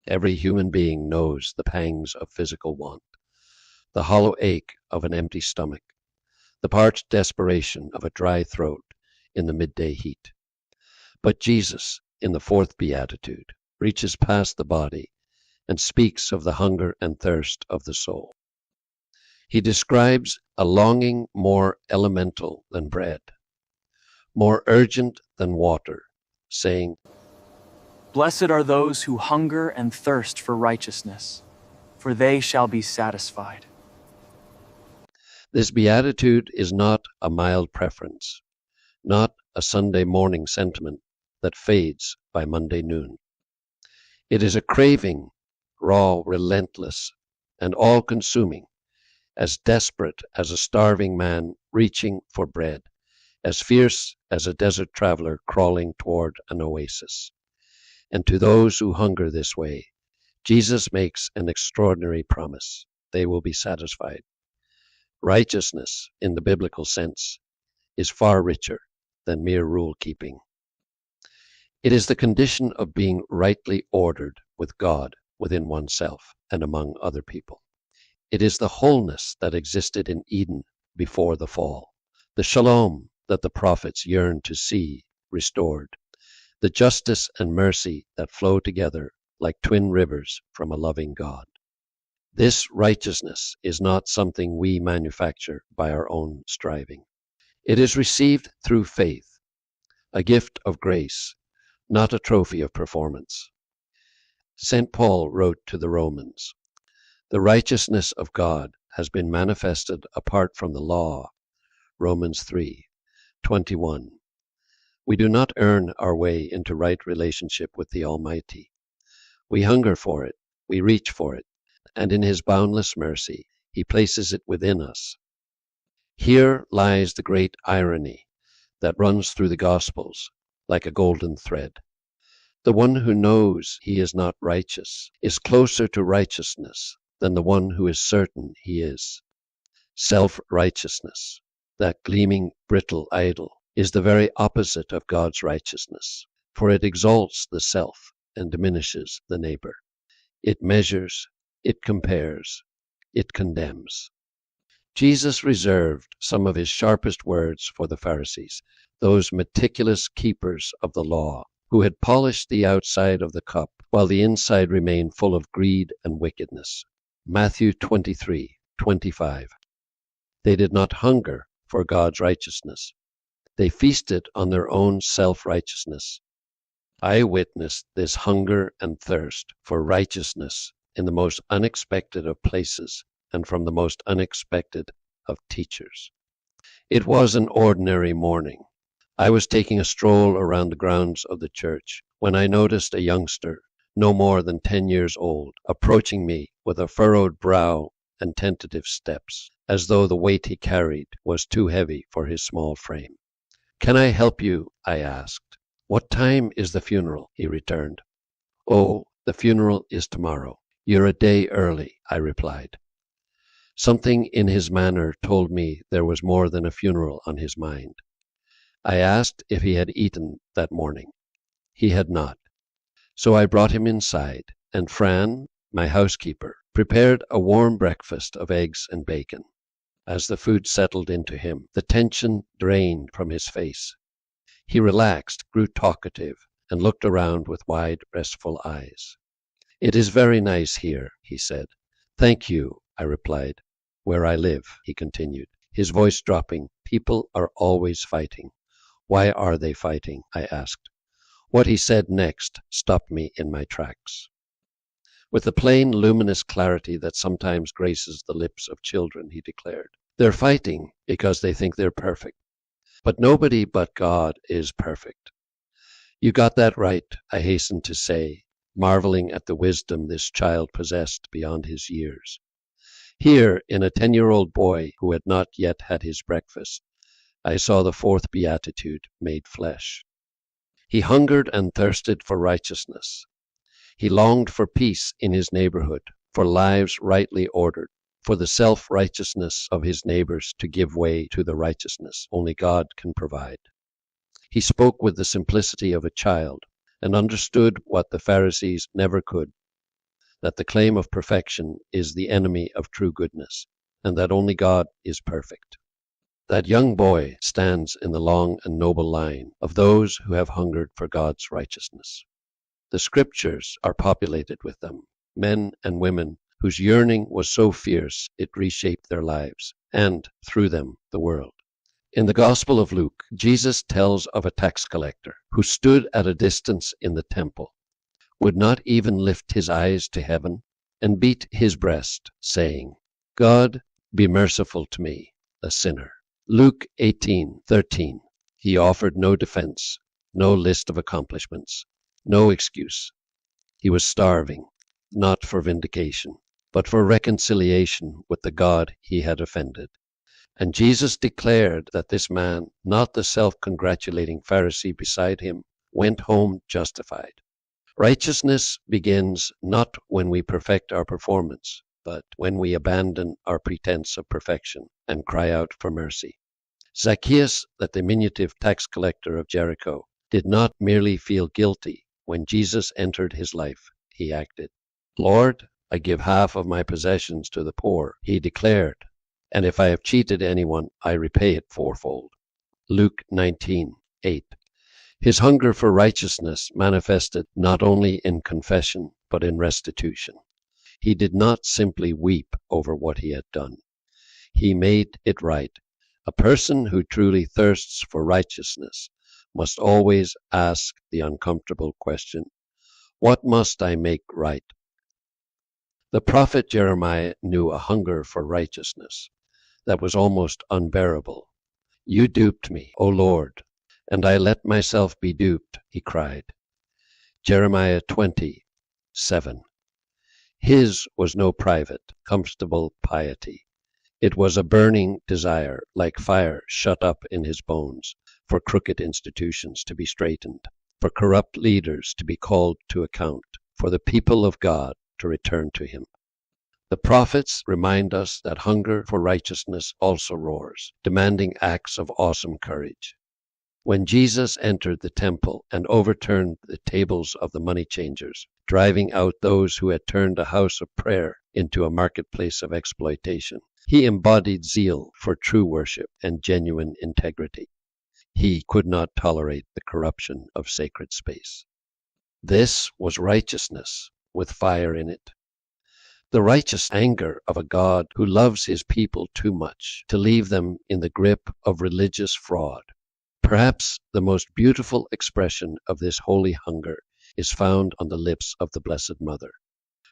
Every human being knows the pangs of physical want, the hollow ache of an empty stomach, the parched desperation of a dry throat in the midday heat. But Jesus, in the Fourth Beatitude, reaches past the body and speaks of the hunger and thirst of the soul. He describes a longing more elemental than bread, more urgent than water, saying, "Blessed are those who hunger and thirst for righteousness, for they shall be satisfied." This beatitude is not a mild preference, not a Sunday morning sentiment that fades by Monday noon. It is a craving, raw, relentless, and all-consuming, as desperate as a starving man reaching for bread, as fierce as a desert traveler crawling toward an oasis. And to those who hunger this way, Jesus makes an extraordinary promise. They will be satisfied. Righteousness, in the biblical sense, is far richer than mere rule-keeping. It is the condition of being rightly ordered with God within oneself and among other people. It is the wholeness that existed in Eden before the fall, the shalom that the prophets yearned to see restored, the justice and mercy that flow together like twin rivers from a loving God. This righteousness is not something we manufacture by our own striving. It is received through faith, a gift of grace, not a trophy of performance. St. Paul wrote to the Romans, "The righteousness of God has been manifested apart from the law." Romans 3:21. We do not earn our way into right relationship with the Almighty. We hunger for it, we reach for it, and in His boundless mercy, He places it within us. Here lies the great irony that runs through the Gospels like a golden thread. The one who knows he is not righteous is closer to righteousness than the one who is certain he is. Self-righteousness, that gleaming, brittle idol, is the very opposite of God's righteousness, for it exalts the self and diminishes the neighbor. It measures, it compares, it condemns. Jesus reserved some of His sharpest words for the Pharisees, those meticulous keepers of the law, who had polished the outside of the cup while the inside remained full of greed and wickedness. Matthew 23:25. They did not hunger for God's righteousness. They feasted on their own self-righteousness. I witnessed this hunger and thirst for righteousness in the most unexpected of places and from the most unexpected of teachers. It was an ordinary morning. I was taking a stroll around the grounds of the church when I noticed a youngster, no more than 10 years old, approaching me with a furrowed brow and tentative steps, as though the weight he carried was too heavy for his small frame. "Can I help you?" I asked. "What time is the funeral?" he returned. "Oh, the funeral is tomorrow. You're a day early," I replied. Something in his manner told me there was more than a funeral on his mind. I asked if he had eaten that morning. He had not. So I brought him inside, and Fran, my housekeeper, prepared a warm breakfast of eggs and bacon. As the food settled into him, the tension drained from his face. He relaxed, grew talkative, and looked around with wide, restful eyes. "It is very nice here," he said. "Thank you," I replied. "Where I live," he continued, his voice dropping. "People are always fighting." "Why are they fighting?" I asked. What he said next stopped me in my tracks. With the plain, luminous clarity that sometimes graces the lips of children, he declared, "They're fighting because they think they're perfect. But nobody but God is perfect." "You got that right," I hastened to say, marveling at the wisdom this child possessed beyond his years. Here, in a 10-year-old boy who had not yet had his breakfast, I saw the Fourth Beatitude made flesh. He hungered and thirsted for righteousness. He longed for peace in his neighborhood, for lives rightly ordered, for the self-righteousness of his neighbors to give way to the righteousness only God can provide. He spoke with the simplicity of a child and understood what the Pharisees never could, that the claim of perfection is the enemy of true goodness, and that only God is perfect. That young boy stands in the long and noble line of those who have hungered for God's righteousness. The scriptures are populated with them, men and women whose yearning was so fierce it reshaped their lives, and, through them, the world. In the Gospel of Luke, Jesus tells of a tax collector who stood at a distance in the temple, would not even lift his eyes to heaven, and beat his breast, saying, God, be merciful to me, a sinner. Luke 18:13. He offered no defense, no list of accomplishments, no excuse. He was starving, not for vindication, but for reconciliation with the God he had offended. And Jesus declared that this man, not the self-congratulating Pharisee beside him, went home justified. Righteousness begins not when we perfect our performance, but when we abandon our pretense of perfection and cry out for mercy. Zacchaeus, the diminutive tax collector of Jericho, did not merely feel guilty when Jesus entered his life. He acted. Lord, I give half of my possessions to the poor, he declared, and if I have cheated anyone, I repay it fourfold. Luke 19:8. His hunger for righteousness manifested not only in confession, but in restitution. He did not simply weep over what he had done. He made it right. A person who truly thirsts for righteousness must always ask the uncomfortable question, what must I make right? The prophet Jeremiah knew a hunger for righteousness that was almost unbearable. You duped me, O Lord, and I let myself be duped, he cried. Jeremiah 20:7. His was no private, comfortable piety. It was a burning desire, like fire shut up in his bones, for crooked institutions to be straightened, for corrupt leaders to be called to account, for the people of God to return to him. The prophets remind us that hunger for righteousness also roars, demanding acts of awesome courage. When Jesus entered the temple and overturned the tables of the money changers, driving out those who had turned a house of prayer into a marketplace of exploitation, he embodied zeal for true worship and genuine integrity. He could not tolerate the corruption of sacred space. This was righteousness with fire in it. The righteous anger of a God who loves his people too much to leave them in the grip of religious fraud. Perhaps the most beautiful expression of this holy hunger is found on the lips of the Blessed Mother.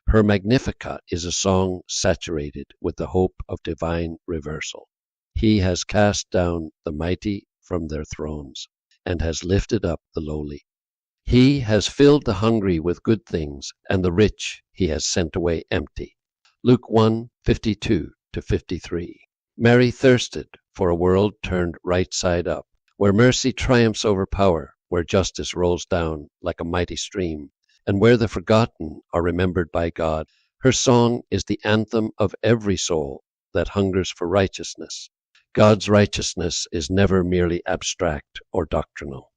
Her Magnificat is a song saturated with the hope of divine reversal. He has cast down the mighty from their thrones and has lifted up the lowly. He has filled the hungry with good things, and the rich he has sent away empty. Luke 1:52-53. Mary thirsted for a world turned right side up, where mercy triumphs over power, where justice rolls down like a mighty stream, and where the forgotten are remembered by God. Her song is the anthem of every soul that hungers for righteousness. God's righteousness is never merely abstract or doctrinal.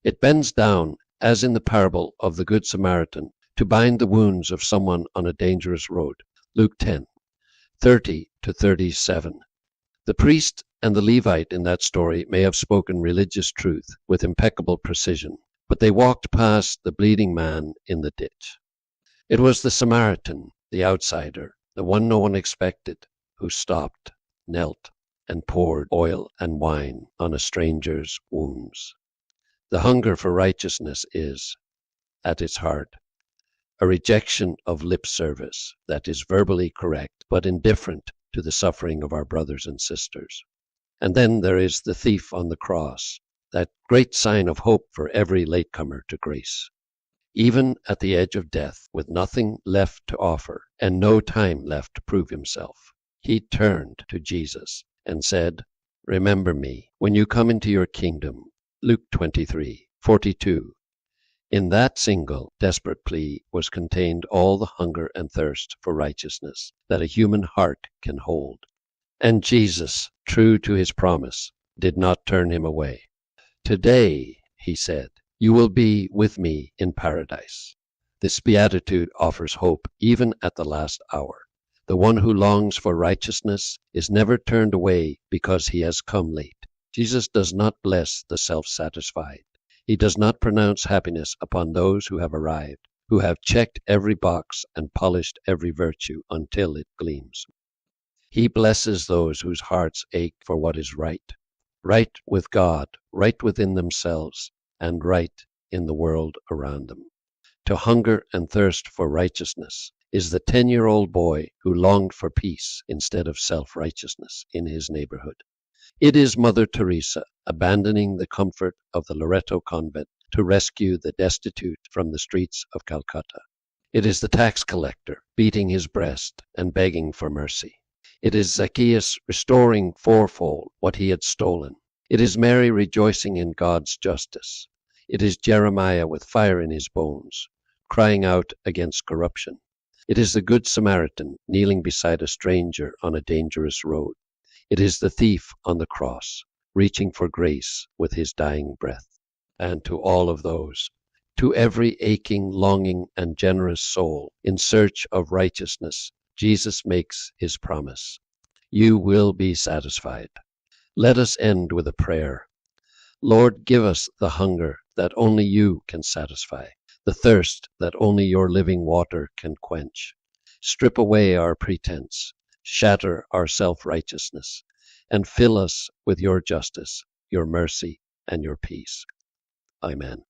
It bends down, as in the parable of the Good Samaritan, to bind the wounds of someone on a dangerous road. Luke 10:30-37. The priest and the Levite in that story may have spoken religious truth with impeccable precision, but they walked past the bleeding man in the ditch. It was the Samaritan, the outsider, the one no one expected, who stopped, knelt, and poured oil and wine on a stranger's wounds. The hunger for righteousness is, at its heart, a rejection of lip service that is verbally correct but indifferent to the suffering of our brothers and sisters. And then there is the thief on the cross, that great sign of hope for every latecomer to grace. Even at the edge of death, with nothing left to offer and no time left to prove himself, he turned to Jesus and said, "Remember me when you come into your kingdom." Luke 23:42. In that single, desperate plea was contained all the hunger and thirst for righteousness that a human heart can hold. And Jesus, true to his promise, did not turn him away. "Today," he said, "you will be with me in paradise." This beatitude offers hope even at the last hour. The one who longs for righteousness is never turned away because he has come late. Jesus does not bless the self-satisfied. He does not pronounce happiness upon those who have arrived, who have checked every box and polished every virtue until it gleams. He blesses those whose hearts ache for what is right, right with God, right within themselves, and right in the world around them. To hunger and thirst for righteousness is the 10-year-old boy who longed for peace instead of self-righteousness in his neighborhood. It is Mother Teresa abandoning the comfort of the Loreto convent to rescue the destitute from the streets of Calcutta. It is the tax collector beating his breast and begging for mercy. It is Zacchaeus restoring fourfold what he had stolen. It is Mary rejoicing in God's justice. It is Jeremiah with fire in his bones, crying out against corruption. It is the Good Samaritan kneeling beside a stranger on a dangerous road. It is the thief on the cross, reaching for grace with his dying breath. And to all of those, to every aching, longing, and generous soul in search of righteousness, Jesus makes his promise. You will be satisfied. Let us end with a prayer. Lord, give us the hunger that only you can satisfy, the thirst that only your living water can quench. Strip away our pretense, shatter our self-righteousness, and fill us with your justice, your mercy, and your peace. Amen.